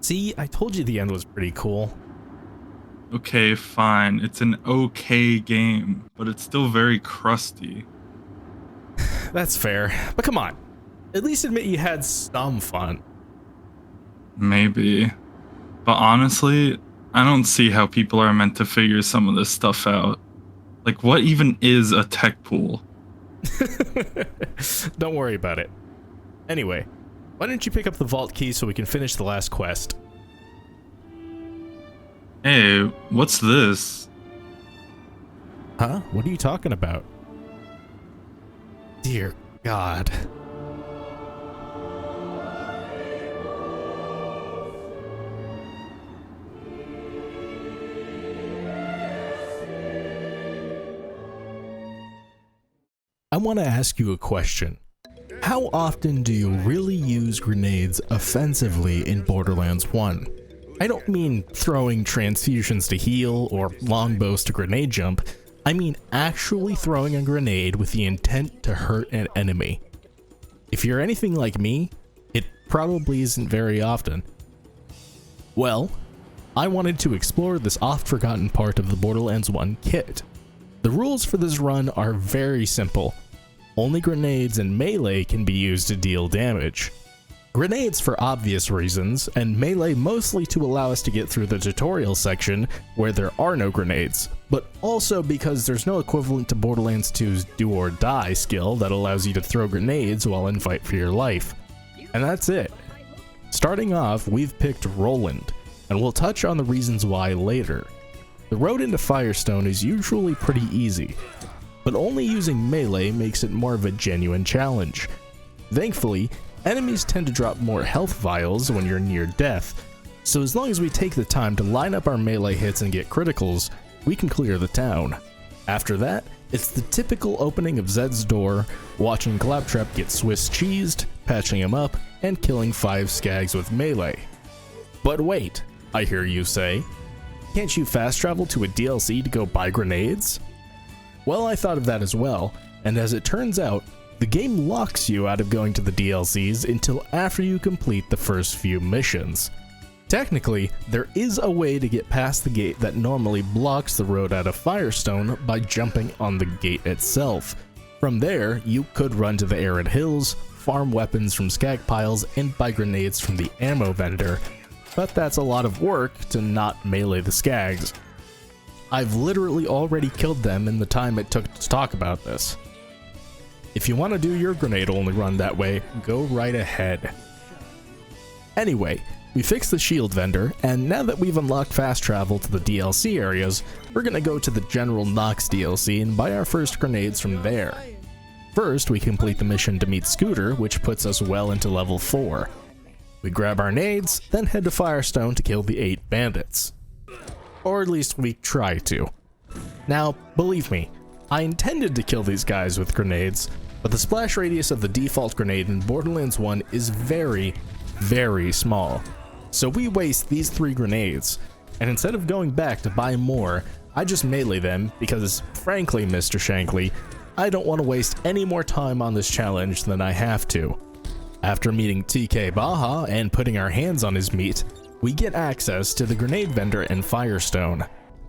See, I told you the end was pretty cool. Okay, fine. It's an okay game, but it's still very crusty. That's fair, but come on. At least admit you had some fun. Maybe. But honestly, I don't see how people are meant to figure some of this stuff out. Like, what even is a tech pool? Don't worry about it. Anyway, why don't you pick up the vault key so we can finish the last quest? Hey, what's this? Huh? What are you talking about? Dear God. I want to ask you a question. How often do you really use grenades offensively in Borderlands 1? I don't mean throwing transfusions to heal or longbows to grenade jump. I mean actually throwing a grenade with the intent to hurt an enemy. If you're anything like me, it probably isn't very often. Well, I wanted to explore this oft-forgotten part of the Borderlands 1 kit. The rules for this run are very simple. Only grenades and melee can be used to deal damage. Grenades for obvious reasons, and melee mostly to allow us to get through the tutorial section where there are no grenades, but also because there's no equivalent to Borderlands 2's do or die skill that allows you to throw grenades while in fight for your life. And that's it. Starting off, we've picked Roland, and we'll touch on the reasons why later. The road into Firestone is usually pretty easy, but only using melee makes it more of a genuine challenge. Thankfully, enemies tend to drop more health vials when you're near death, so as long as we take the time to line up our melee hits and get criticals, we can clear the town. After that, it's the typical opening of Zed's door, watching Claptrap get Swiss cheesed, patching him up, and killing 5 skags with melee. But wait, I hear you say, can't you fast travel to a DLC to go buy grenades? Well, I thought of that as well, and as it turns out, the game locks you out of going to the DLCs until after you complete the first few missions. Technically, there is a way to get past the gate that normally blocks the road out of Firestone by jumping on the gate itself. From there, you could run to the arid hills, farm weapons from skag piles, and buy grenades from the ammo vendor, but that's a lot of work to not melee the skags. I've literally already killed them in the time it took to talk about this. If you want to do your grenade-only run that way, go right ahead. Anyway, we fixed the shield vendor, and now that we've unlocked fast travel to the DLC areas, we're gonna go to the General Knox DLC and buy our first grenades from there. First, we complete the mission to meet Scooter, which puts us well into level 4. We grab our nades, then head to Firestone to kill the 8 bandits. Or at least we try to. Now, believe me, I intended to kill these guys with grenades, but the splash radius of the default grenade in Borderlands 1 is very, very small. So we waste these 3 grenades, and instead of going back to buy more, I just melee them because, frankly, Mr. Shankly, I don't want to waste any more time on this challenge than I have to. After meeting TK Baja and putting our hands on his meat, we get access to the grenade vendor in Firestone.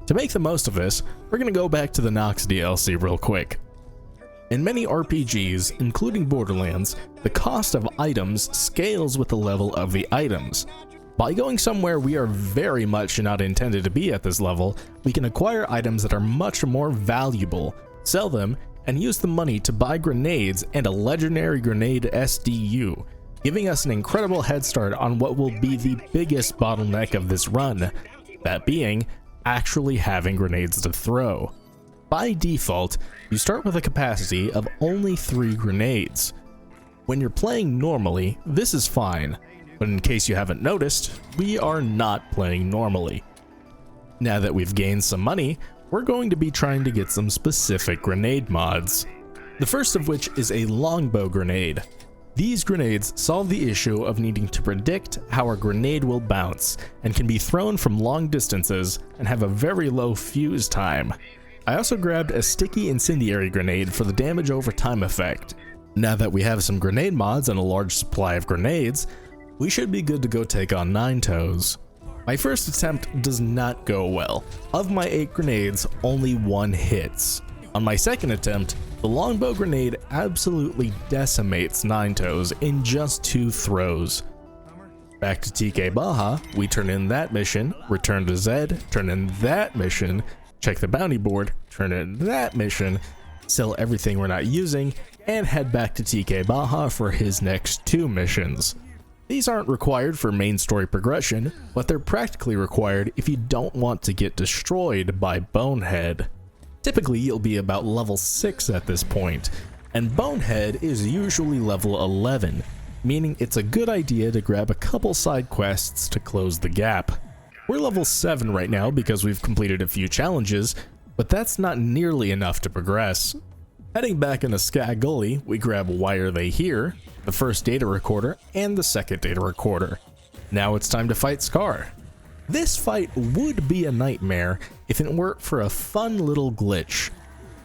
To make the most of this, we're gonna go back to the Knox DLC real quick. In many RPGs, including Borderlands, the cost of items scales with the level of the items. By going somewhere we are very much not intended to be at this level, we can acquire items that are much more valuable, sell them, and use the money to buy grenades and a legendary grenade SDU, giving us an incredible head start on what will be the biggest bottleneck of this run, that being actually having grenades to throw. By default, you start with a capacity of only 3 grenades. When you're playing normally, this is fine, but in case you haven't noticed, we are not playing normally. Now that we've gained some money, we're going to be trying to get some specific grenade mods. The first of which is a longbow grenade. These grenades solve the issue of needing to predict how a grenade will bounce, and can be thrown from long distances and have a very low fuse time. I also grabbed a sticky incendiary grenade for the damage over time effect. Now that we have some grenade mods and a large supply of grenades, we should be good to go take on Nine Toes. My first attempt does not go well. Of my 8 grenades, only 1 hits. On my second attempt, the longbow grenade absolutely decimates Nine Toes in just 2 throws. Back to TK Baja, we turn in that mission, return to Zed, turn in that mission, check the bounty board, turn in that mission, sell everything we're not using, and head back to TK Baja for his next 2 missions. These aren't required for main story progression, but they're practically required if you don't want to get destroyed by Bonehead. Typically you'll be about level 6 at this point, and Bonehead is usually level 11, meaning it's a good idea to grab a couple side quests to close the gap. We're level 7 right now because we've completed a few challenges, but that's not nearly enough to progress. Heading back into Skag Gully, we grab Why Are They Here, the first data recorder, and the second data recorder. Now it's time to fight Scar. This fight would be a nightmare if it weren't for a fun little glitch.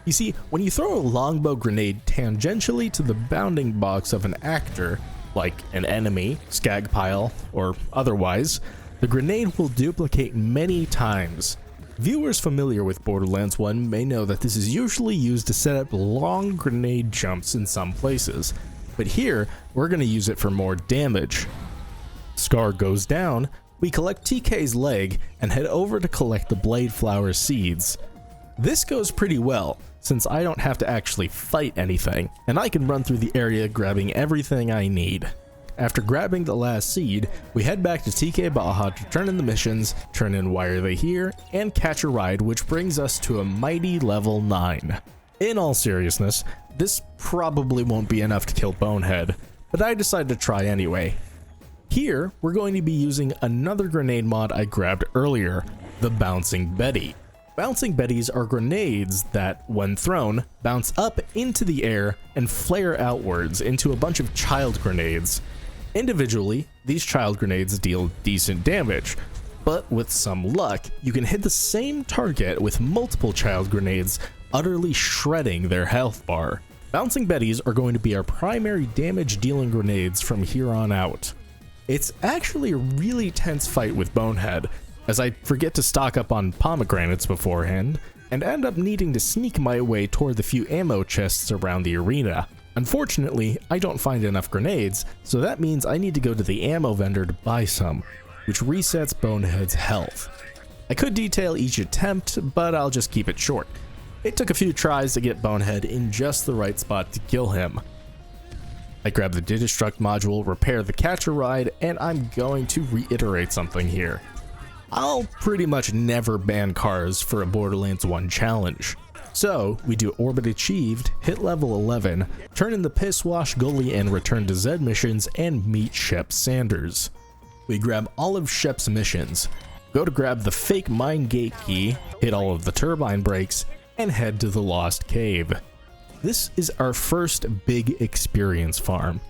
You see, when you throw a longbow grenade tangentially to the bounding box of an actor, like an enemy, skag pile, or otherwise, the grenade will duplicate many times. Viewers familiar with Borderlands 1 may know that this is usually used to set up long grenade jumps in some places, but here we're going to use it for more damage. Scar goes down, we collect TK's leg and head over to collect the Blade Flower seeds. This goes pretty well, since I don't have to actually fight anything, and I can run through the area grabbing everything I need. After grabbing the last seed, we head back to TK Baja to turn in the missions, turn in Why Are They Here, and catch a ride, which brings us to a mighty level 9. In all seriousness, this probably won't be enough to kill Bonehead, but I decided to try anyway. Here, we're going to be using another grenade mod I grabbed earlier, the Bouncing Betty. Bouncing Betties are grenades that, when thrown, bounce up into the air and flare outwards into a bunch of child grenades. Individually, these child grenades deal decent damage, but with some luck, you can hit the same target with multiple child grenades, utterly shredding their health bar. Bouncing Betties are going to be our primary damage dealing grenades from here on out. It's actually a really tense fight with Bonehead, as I forget to stock up on pomegranates beforehand, and end up needing to sneak my way toward the few ammo chests around the arena. Unfortunately, I don't find enough grenades, so that means I need to go to the ammo vendor to buy some, which resets Bonehead's health. I could detail each attempt, but I'll just keep it short. It took a few tries to get Bonehead in just the right spot to kill him. I grab the Destruct module, repair the catcher ride, and I'm going to reiterate something here. I'll pretty much never ban cars for a Borderlands 1 challenge. So, we do Orbit Achieved, hit level 11, turn in the Piss Wash Gully and return to Zed missions, and meet Shep Sanders. We grab all of Shep's missions, go to grab the fake mine gate key, hit all of the turbine brakes, and head to the Lost Cave. This is our first big experience farm.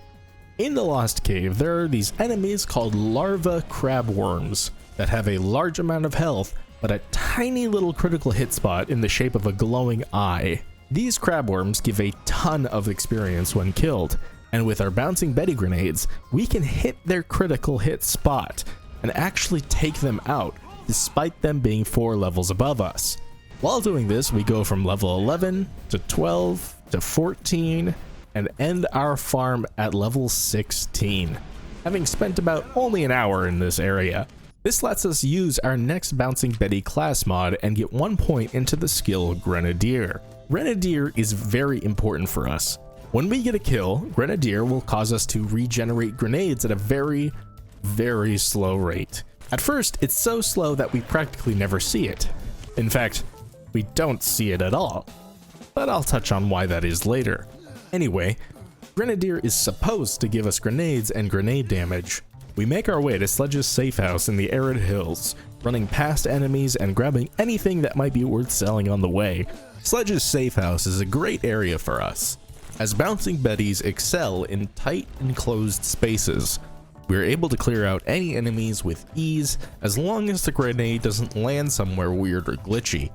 In the Lost Cave, there are these enemies called larva crabworms that have a large amount of health, but a tiny little critical hit spot in the shape of a glowing eye. These crabworms give a ton of experience when killed, and with our Bouncing Betty grenades, we can hit their critical hit spot and actually take them out, despite them being 4 levels above us. While doing this, we go from level 11 to 12 to 14 and end our farm at level 16, having spent about only an hour in this area. This lets us use our next Bouncing Betty class mod and get 1 point into the skill Grenadier. Grenadier is very important for us. When we get a kill, Grenadier will cause us to regenerate grenades at a very, very slow rate. At first, it's so slow that we practically never see it. In fact, we don't see it at all. But I'll touch on why that is later. Anyway, Grenadier is supposed to give us grenades and grenade damage. We make our way to Sledge's safe house in the arid hills, running past enemies and grabbing anything that might be worth selling on the way. Sledge's safe house is a great area for us, as Bouncing Betties excel in tight enclosed spaces. We are able to clear out any enemies with ease as long as the grenade doesn't land somewhere weird or glitchy.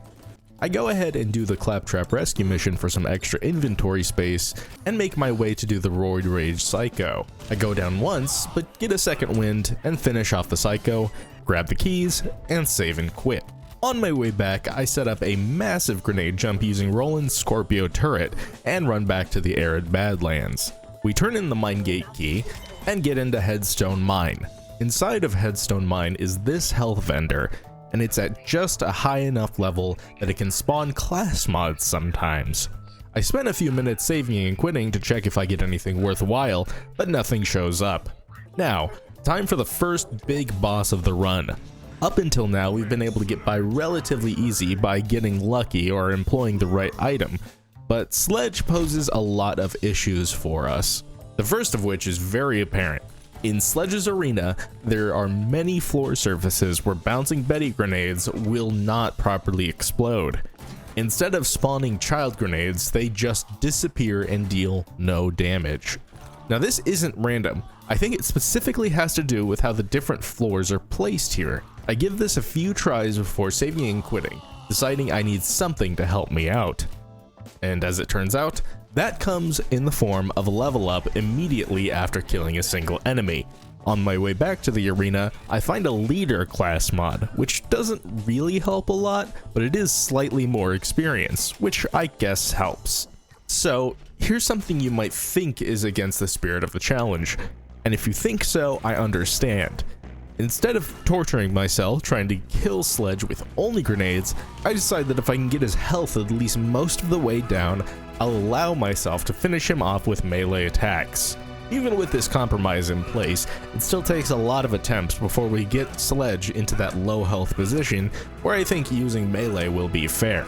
I go ahead and do the Claptrap rescue mission for some extra inventory space and make my way to do the Roid Rage Psycho. I go down once, but get a second wind and finish off the Psycho, grab the keys, and save and quit. On my way back, I set up a massive grenade jump using Roland's Scorpio turret and run back to the arid Badlands. We turn in the mine gate key and get into Headstone Mine. Inside of Headstone Mine is this health vendor, and it's at just a high enough level that it can spawn class mods sometimes. I spent a few minutes saving and quitting to check if I get anything worthwhile, but nothing shows up. Now, time for the first big boss of the run. Up until now, we've been able to get by relatively easy by getting lucky or employing the right item, but Sledge poses a lot of issues for us. The first of which is very apparent. In Sledge's arena, there are many floor surfaces where bouncing Betty grenades will not properly explode. Instead of spawning child grenades, they just disappear and deal no damage. Now this isn't random. I think it specifically has to do with how the different floors are placed here. I give this a few tries before saving and quitting, deciding I need something to help me out. And as it turns out, that comes in the form of a level up immediately after killing a single enemy. On my way back to the arena, I find a leader class mod, which doesn't really help a lot, but it is slightly more experience, which I guess helps. So here's something you might think is against the spirit of the challenge, and if you think so, I understand. Instead of torturing myself trying to kill Sledge with only grenades, I decide that if I can get his health at least most of the way down, I'll allow myself to finish him off with melee attacks. Even with this compromise in place, it still takes a lot of attempts before we get Sledge into that low health position where I think using melee will be fair.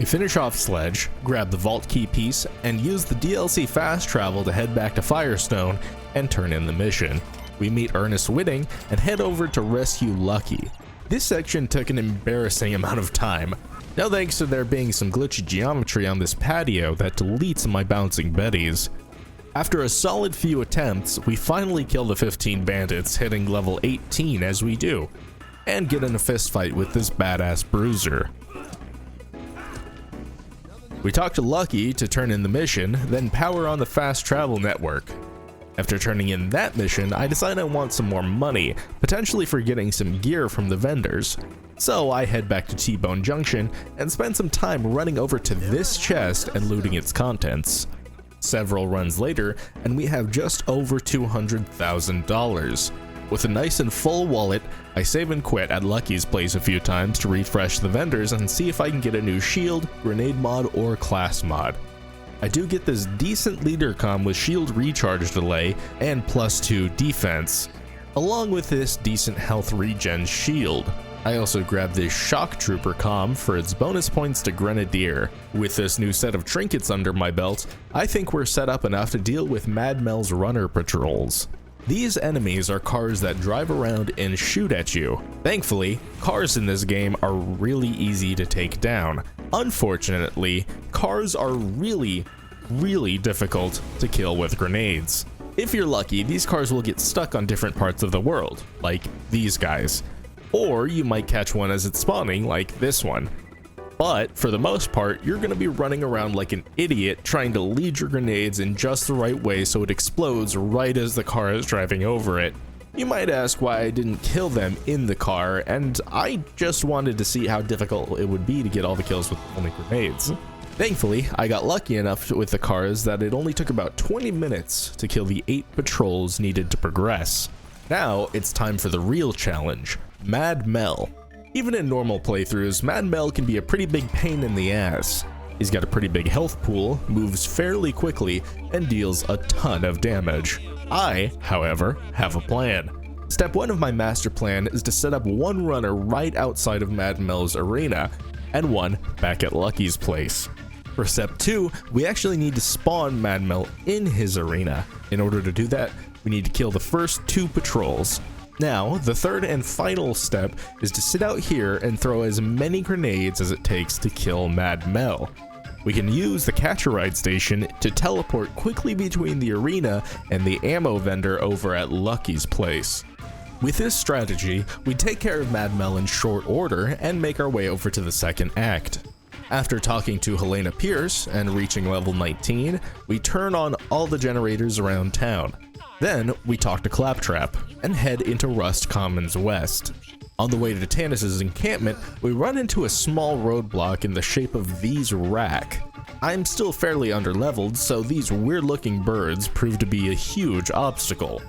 We finish off Sledge, grab the vault key piece, and use the DLC fast travel to head back to Firestone and turn in the mission. We meet Ernest Whitting and head over to rescue Lucky. This section took an embarrassing amount of time. No thanks to there being some glitchy geometry on this patio that deletes my bouncing Betties. After a solid few attempts, we finally kill the 15 bandits, hitting level 18 as we do, and get in a fist fight with this badass bruiser. We talk to Lucky to turn in the mission, then power on the fast travel network. After turning in that mission, I decide I want some more money, potentially for getting some gear from the vendors. So I head back to T-Bone Junction and spend some time running over to this chest and looting its contents. Several runs later, and we have just over $200,000. With a nice and full wallet, I save and quit at Lucky's place a few times to refresh the vendors and see if I can get a new shield, grenade mod, or class mod. I do get this decent leader comm with shield recharge delay and +2 defense, along with this decent health regen shield. I also grab this shock trooper comm for its bonus points to grenadier. With this new set of trinkets under my belt, I think we're set up enough to deal with Mad Mel's runner patrols. These enemies are cars that drive around and shoot at you. Thankfully, cars in this game are really easy to take down. Unfortunately, cars are really difficult to kill with grenades. If you're lucky, these cars will get stuck on different parts of the world, like these guys. Or you might catch one as it's spawning, like this one. But for the most part, you're going to be running around like an idiot trying to lead your grenades in just the right way so it explodes right as the car is driving over it. You might ask why I didn't kill them in the car, and I just wanted to see how difficult it would be to get all the kills with only grenades. Thankfully, I got lucky enough with the cars that it only took about 20 minutes to kill the 8 patrols needed to progress. Now it's time for the real challenge, Mad Mel. Even in normal playthroughs, Mad Mel can be a pretty big pain in the ass. He's got a pretty big health pool, moves fairly quickly, and deals a ton of damage. I, however, have a plan. Step 1 of my master plan is to set up one runner right outside of Mad Mel's arena, and one back at Lucky's place. For step 2, we actually need to spawn Mad Mel in his arena. In order to do that, we need to kill the first 2 patrols. Now, the third and final step is to sit out here and throw as many grenades as it takes to kill Mad Mel. We can use the catcher ride station to teleport quickly between the arena and the ammo vendor over at Lucky's place. With this strategy, we take care of Mad Mel in short order and make our way over to the second act. After talking to Helena Pierce and reaching level 19, we turn on all the generators around town. Then we talk to Claptrap and head into Rust Commons West. On the way to Tannis's encampment, we run into a small roadblock in the shape of these rack. I'm still fairly underleveled, so these weird-looking birds prove to be a huge obstacle.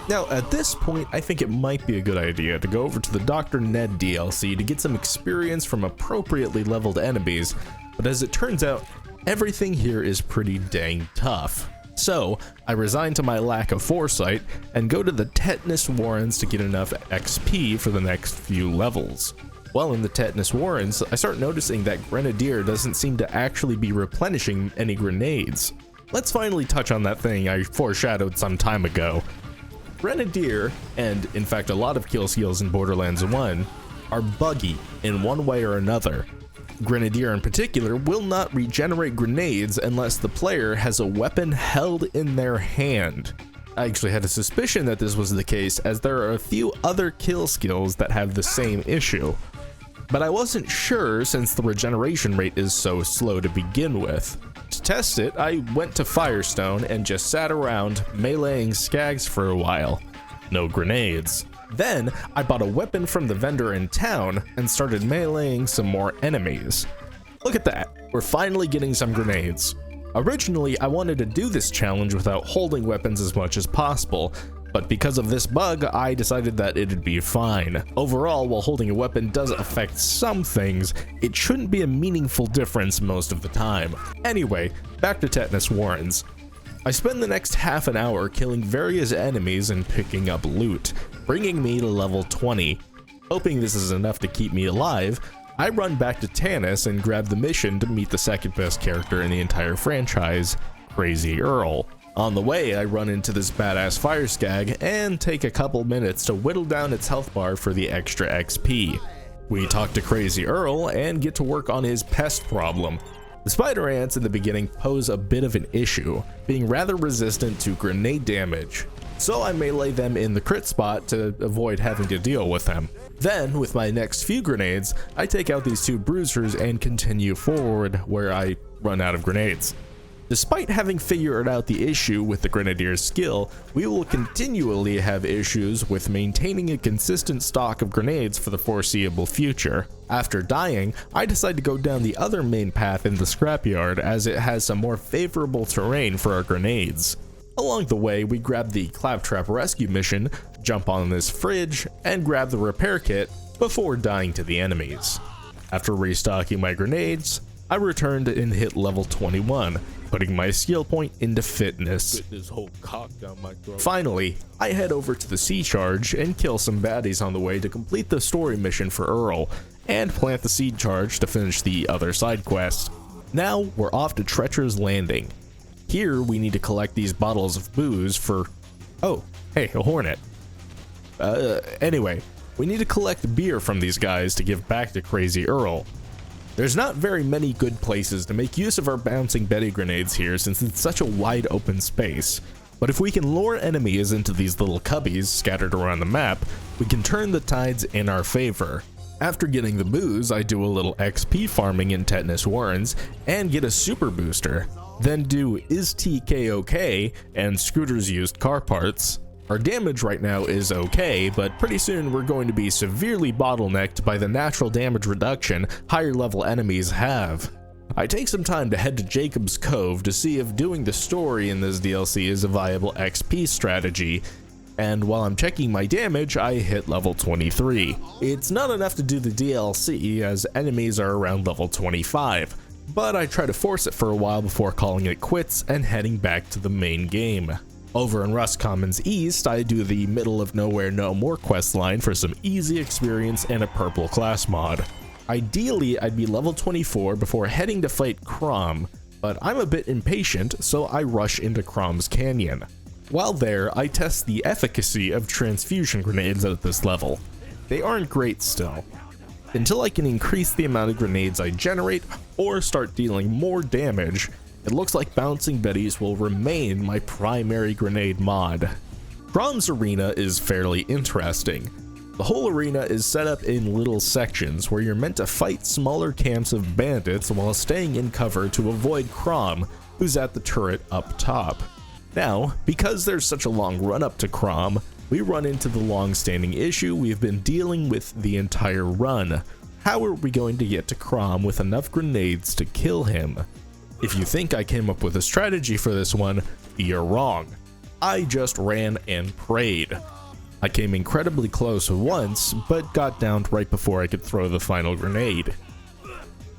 Now, at this point, I think it might be a good idea to go over to the Dr. Ned DLC to get some experience from appropriately leveled enemies, but as it turns out, everything here is pretty dang tough. So, I resign to my lack of foresight and go to the Tetanus Warrens to get enough XP for the next few levels. While in the Tetanus Warrens, I start noticing that Grenadier doesn't seem to actually be replenishing any grenades. Let's finally touch on that thing I foreshadowed some time ago. Grenadier, and in fact a lot of kill skills in Borderlands 1, are buggy in one way or another. Grenadier in particular will not regenerate grenades unless the player has a weapon held in their hand. I actually had a suspicion that this was the case, as there are a few other kill skills that have the same issue. But I wasn't sure since the regeneration rate is so slow to begin with. To test it, I went to Firestone and just sat around meleeing skags for a while. No grenades. Then, I bought a weapon from the vendor in town and started meleeing some more enemies. Look at that, we're finally getting some grenades. Originally, I wanted to do this challenge without holding weapons as much as possible, but because of this bug, I decided that it'd be fine. Overall, while holding a weapon does affect some things, it shouldn't be a meaningful difference most of the time. Anyway, back to Tetanus Warrens. I spend the next half an hour killing various enemies and picking up loot, bringing me to level 20. Hoping this is enough to keep me alive, I run back to Tannis and grab the mission to meet the second best character in the entire franchise, Crazy Earl. On the way, I run into this badass fire skag and take a couple minutes to whittle down its health bar for the extra XP. We talk to Crazy Earl and get to work on his pest problem. The spider ants in the beginning pose a bit of an issue, being rather resistant to grenade damage, so I melee them in the crit spot to avoid having to deal with them. Then, with my next few grenades, I take out these two bruisers and continue forward where I run out of grenades. Despite having figured out the issue with the Grenadier's skill, we will continually have issues with maintaining a consistent stock of grenades for the foreseeable future. After dying, I decide to go down the other main path in the scrapyard as it has some more favorable terrain for our grenades. Along the way, we grab the Claptrap rescue mission, jump on this fridge, and grab the repair kit before dying to the enemies. After restocking my grenades, I returned and hit level 21, putting my skill point into fitness. Finally, I head over to the sea charge and kill some baddies on the way to complete the story mission for Earl, and plant the seed charge to finish the other side quest. Now we're off to Treacher's Landing. Here we need to collect these bottles of booze for... oh, hey, a hornet. Anyway, we need to collect beer from these guys to give back to Crazy Earl. There's not very many good places to make use of our bouncing Betty grenades here since it's such a wide open space, but if we can lure enemies into these little cubbies scattered around the map, we can turn the tides in our favor. After getting the booze, I do a little XP farming in Tetanus Warrens and get a super booster, then do Is TK OK and Scooter's used car parts. Our damage right now is okay, but pretty soon we're going to be severely bottlenecked by the natural damage reduction higher level enemies have. I take some time to head to Jacob's Cove to see if doing the story in this DLC is a viable XP strategy, and while I'm checking my damage, I hit level 23. It's not enough to do the DLC as enemies are around level 25, but I try to force it for a while before calling it quits and heading back to the main game. Over in Rust Commons East, I do the Middle of Nowhere No More questline for some easy experience and a purple class mod. Ideally, I'd be level 24 before heading to fight Crom, but I'm a bit impatient, so I rush into Crom's Canyon. While there, I test the efficacy of transfusion grenades at this level. They aren't great still. Until I can increase the amount of grenades I generate or start dealing more damage, it looks like bouncing Betties will remain my primary grenade mod. Crom's arena is fairly interesting. The whole arena is set up in little sections where you're meant to fight smaller camps of bandits while staying in cover to avoid Crom, who's at the turret up top. Now, because there's such a long run up to Crom, we run into the long-standing issue we've been dealing with the entire run. How are we going to get to Crom with enough grenades to kill him? If you think I came up with a strategy for this one, you're wrong. I just ran and prayed. I came incredibly close once, but got downed right before I could throw the final grenade.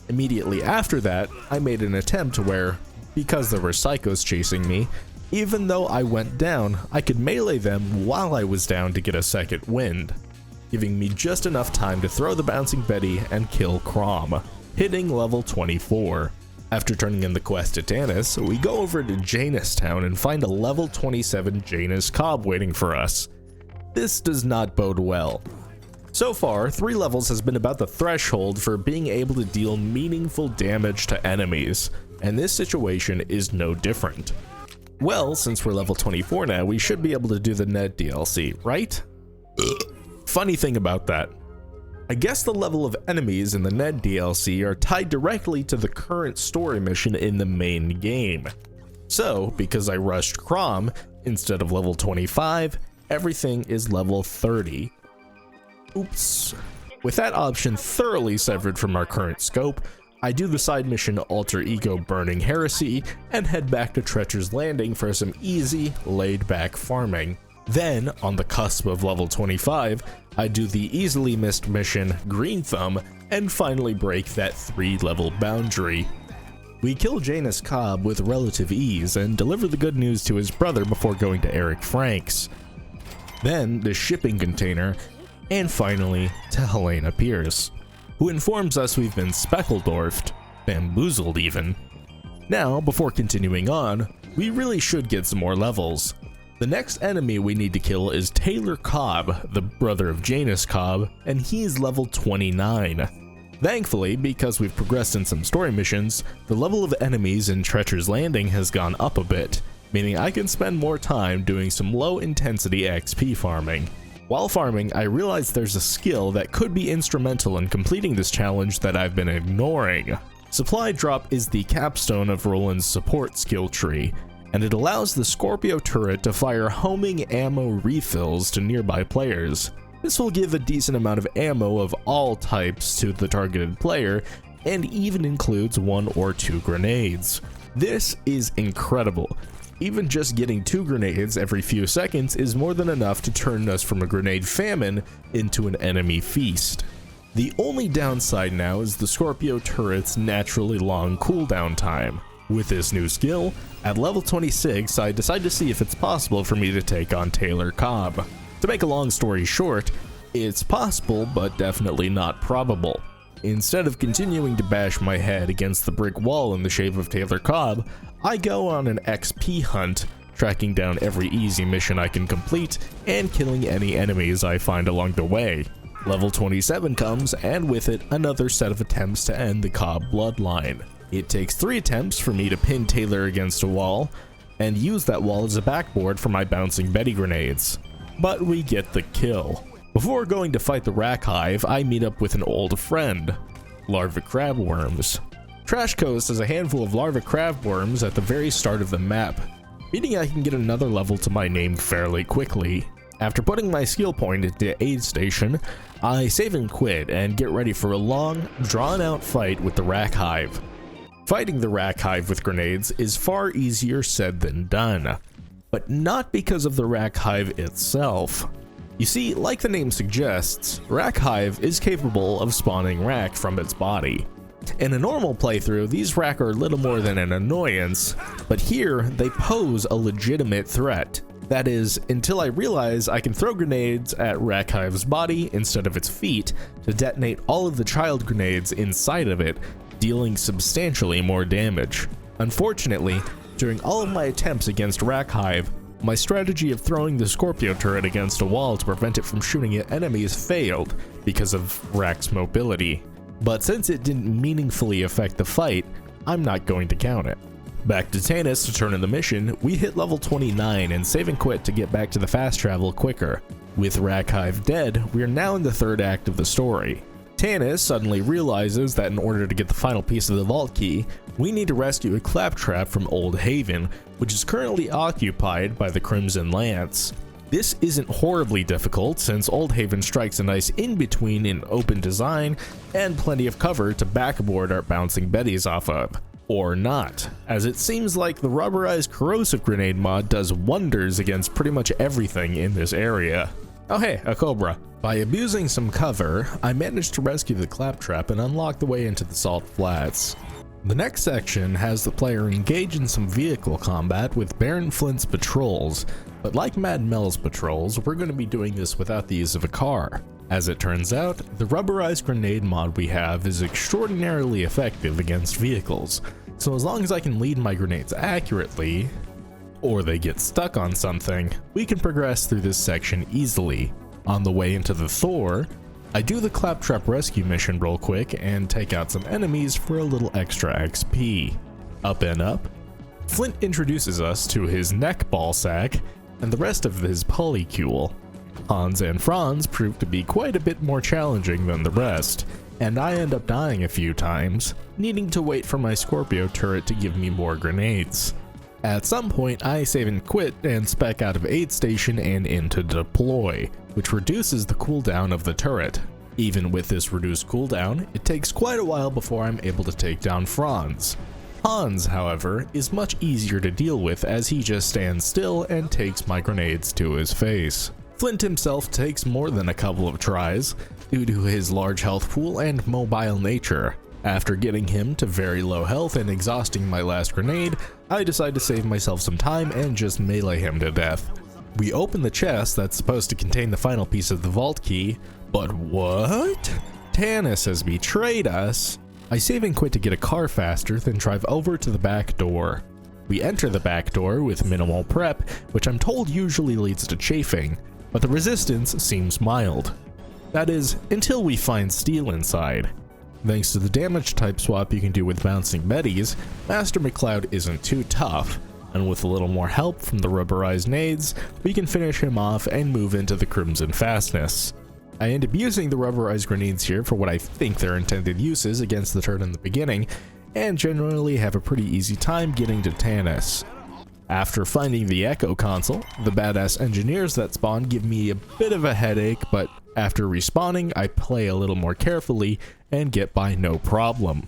Immediately after that, I made an attempt where, because there were psychos chasing me, even though I went down, I could melee them while I was down to get a second wind, giving me just enough time to throw the bouncing Betty and kill Crom, hitting level 24. After turning in the quest to Tanis, we go over to Janus Town and find a level 27 Janus Cobb waiting for us. This does not bode well. So far, 3 levels has been about the threshold for being able to deal meaningful damage to enemies, and this situation is no different. Well, since we're level 24 now, we should be able to do the Ned DLC, right? Funny thing about that, I guess the level of enemies in the Ned DLC are tied directly to the current story mission in the main game. So, because I rushed Crom instead of level 25, everything is level 30. Oops. With that option thoroughly severed from our current scope, I do the side mission Alter Ego Burning Heresy and head back to Treacher's Landing for some easy, laid-back farming. Then, on the cusp of level 25, I do the easily missed mission Green Thumb and finally break that 3-level boundary. We kill Janus Cobb with relative ease and deliver the good news to his brother before going to Eric Franks. Then, the shipping container, and finally, Helena Pierce, who informs us we've been Speckledorfed, bamboozled even. Now, before continuing on, we really should get some more levels. The next enemy we need to kill is Taylor Cobb, the brother of Janus Cobb, and he's level 29. Thankfully, because we've progressed in some story missions, the level of enemies in Treacher's Landing has gone up a bit, meaning I can spend more time doing some low-intensity XP farming. While farming, I realized there's a skill that could be instrumental in completing this challenge that I've been ignoring. Supply Drop is the capstone of Roland's support skill tree, and it allows the Scorpio turret to fire homing ammo refills to nearby players. This will give a decent amount of ammo of all types to the targeted player, and even includes 1 or 2 grenades. This is incredible. Even just getting 2 grenades every few seconds is more than enough to turn us from a grenade famine into an enemy feast. The only downside now is the Scorpio turret's naturally long cooldown time. With this new skill, at level 26 I decide to see if it's possible for me to take on Taylor Cobb. To make a long story short, it's possible but definitely not probable. Instead of continuing to bash my head against the brick wall in the shape of Taylor Cobb, I go on an XP hunt, tracking down every easy mission I can complete and killing any enemies I find along the way. Level 27 comes, and with it, another set of attempts to end the Cobb bloodline. It takes 3 attempts for me to pin Taylor against a wall, and use that wall as a backboard for my bouncing Betty grenades. But we get the kill. Before going to fight the Rack Hive, I meet up with an old friend, Larva Crabworms. Trash Coast has a handful of Larva Crabworms at the very start of the map, meaning I can get another level to my name fairly quickly. After putting my skill point into Aid Station, I save and quit and get ready for a long, drawn-out fight with the Rack Hive. Fighting the Rack Hive with grenades is far easier said than done, but not because of the Rack Hive itself. You see, like the name suggests, Rack Hive is capable of spawning Rack from its body. In a normal playthrough, these Rack are little more than an annoyance, but here they pose a legitimate threat. That is, until I realize I can throw grenades at Rack Hive's body instead of its feet to detonate all of the child grenades inside of it, dealing substantially more damage. Unfortunately, during all of my attempts against Rack Hive, my strategy of throwing the Scorpio turret against a wall to prevent it from shooting at enemies failed because of Rack's mobility. But since it didn't meaningfully affect the fight, I'm not going to count it. Back to Tanis to turn in the mission, we hit level 29 and save and quit to get back to the fast travel quicker. With Rakhive dead, we are now in the third act of the story. Tanis suddenly realizes that in order to get the final piece of the vault key, we need to rescue a claptrap from Old Haven, which is currently occupied by the Crimson Lance. This isn't horribly difficult since Old Haven strikes a nice in-between in open design and plenty of cover to backboard our bouncing Bettys off of. Or not, as it seems like the rubberized corrosive grenade mod does wonders against pretty much everything in this area. Oh hey, a cobra. By abusing some cover, I managed to rescue the claptrap and unlock the way into the Salt Flats. The next section has the player engage in some vehicle combat with Baron Flint's patrols, but like Mad Mel's patrols, we're going to be doing this without the use of a car. As it turns out, the rubberized grenade mod we have is extraordinarily effective against vehicles, so as long as I can lead my grenades accurately, or they get stuck on something, we can progress through this section easily. On the way into the Thor, I do the Claptrap rescue mission real quick and take out some enemies for a little extra XP. Up and up, Flint introduces us to his neck ball sack and the rest of his polycule. Hans and Franz prove to be quite a bit more challenging than the rest, and I end up dying a few times, needing to wait for my Scorpio turret to give me more grenades. At some point, I save and quit and spec out of aid station and into deploy, which reduces the cooldown of the turret. Even with this reduced cooldown, it takes quite a while before I'm able to take down Franz. Hans, however, is much easier to deal with as he just stands still and takes my grenades to his face. Flint himself takes more than a couple of tries, due to his large health pool and mobile nature. After getting him to very low health and exhausting my last grenade, I decide to save myself some time and just melee him to death. We open the chest that's supposed to contain the final piece of the vault key, but what? Tanis has betrayed us. I save and quit to get a car faster, then drive over to the back door. We enter the back door with minimal prep, which I'm told usually leads to chafing, but the resistance seems mild. That is, until we find steel inside. Thanks to the damage type swap you can do with bouncing Bettys, Master McCloud isn't too tough, and with a little more help from the rubberized nades, we can finish him off and move into the Crimson Fastness. I end up using the rubberized grenades here for what I think their intended uses against the turret in the beginning, and generally have a pretty easy time getting to Tanis. After finding the Echo console, the badass engineers that spawn give me a bit of a headache, but after respawning, I play a little more carefully and get by no problem.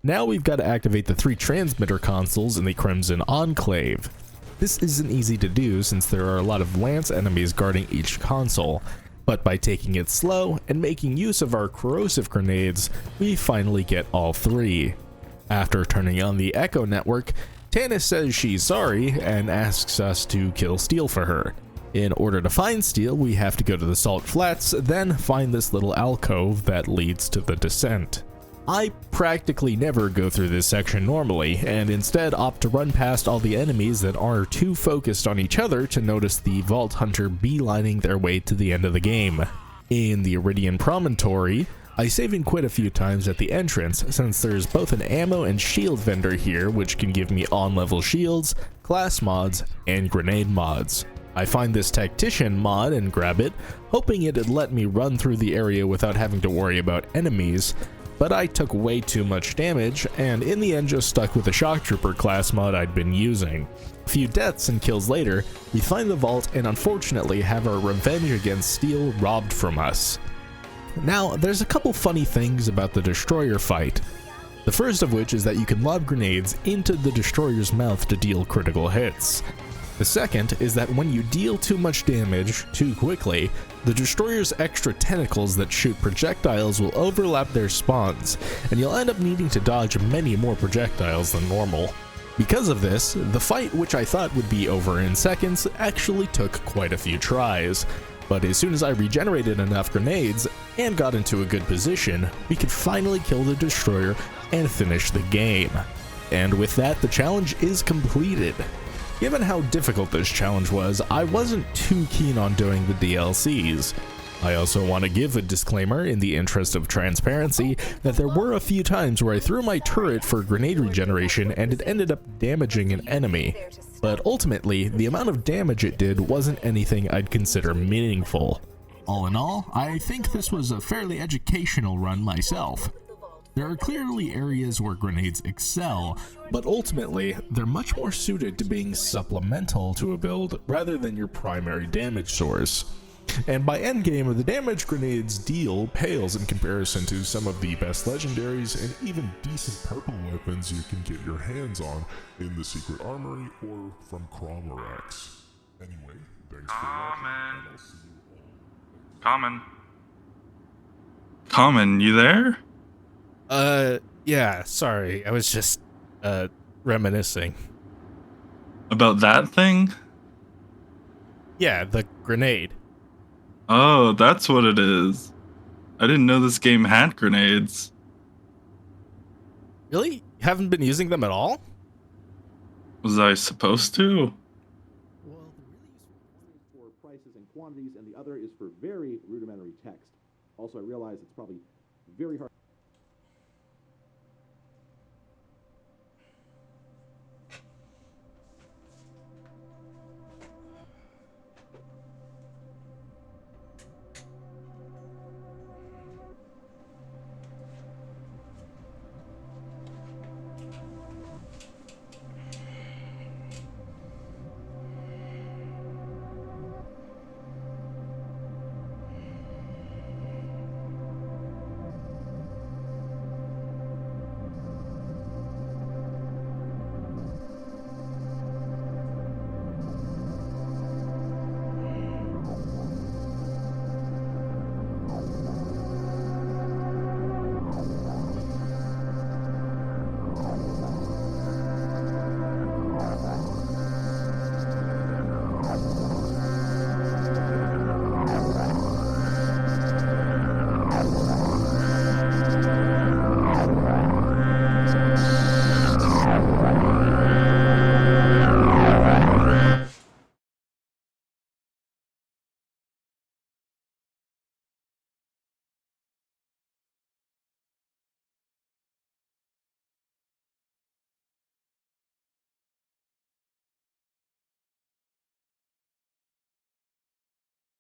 Now we've got to activate the 3 transmitter consoles in the Crimson Enclave. This isn't easy to do since there are a lot of lance enemies guarding each console, but by taking it slow and making use of our corrosive grenades, we finally get all 3. After turning on the Echo network, Tanis says she's sorry and asks us to kill Steel for her. In order to find Steel, we have to go to the Salt Flats, then find this little alcove that leads to the descent. I practically never go through this section normally, and instead opt to run past all the enemies that are too focused on each other to notice the Vault Hunter beelining their way to the end of the game. In the Iridian Promontory, I save and quit a few times at the entrance since there's both an ammo and shield vendor here which can give me on-level shields, class mods, and grenade mods. I find this Tactician mod and grab it, hoping it'd let me run through the area without having to worry about enemies, but I took way too much damage and in the end just stuck with the Shock Trooper class mod I'd been using. A few deaths and kills later, we find the vault and unfortunately have our revenge against Steel robbed from us. Now, there's a couple funny things about the Destroyer fight. The first of which is that you can lob grenades into the Destroyer's mouth to deal critical hits. The second is that when you deal too much damage too quickly, the Destroyer's extra tentacles that shoot projectiles will overlap their spawns, and you'll end up needing to dodge many more projectiles than normal. Because of this, the fight, which I thought would be over in seconds, actually took quite a few tries. But as soon as I regenerated enough grenades and got into a good position, we could finally kill the Destroyer and finish the game. And with that, the challenge is completed. Given how difficult this challenge was, I wasn't too keen on doing the DLCs. I also want to give a disclaimer in the interest of transparency that there were a few times where I threw my turret for grenade regeneration and it ended up damaging an enemy, but ultimately the amount of damage it did wasn't anything I'd consider meaningful. All in all, I think this was a fairly educational run myself. There are clearly areas where grenades excel, but ultimately they're much more suited to being supplemental to a build rather than your primary damage source. And by endgame, the damage grenades deal pales in comparison to some of the best legendaries and even decent purple weapons you can get your hands on in the secret armory or from Cromorax. Anyway, thanks for watching, and I'll see you all. Common, you there? Yeah, sorry, I was just, reminiscing. About that thing? Yeah, the grenade. Oh, that's what it is. I didn't know this game had grenades. Really? You haven't been using them at all? Was I supposed to? Well, the really useful one is for prices and quantities, and the other is for very rudimentary text. Also, I realize it's probably very hard.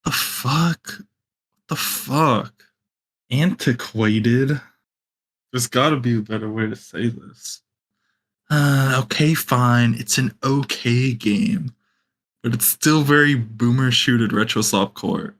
The fuck? What the fuck? Antiquated? There's gotta be a better way to say this. Okay, fine. It's an okay game, but it's still very boomer shooted retro slop core.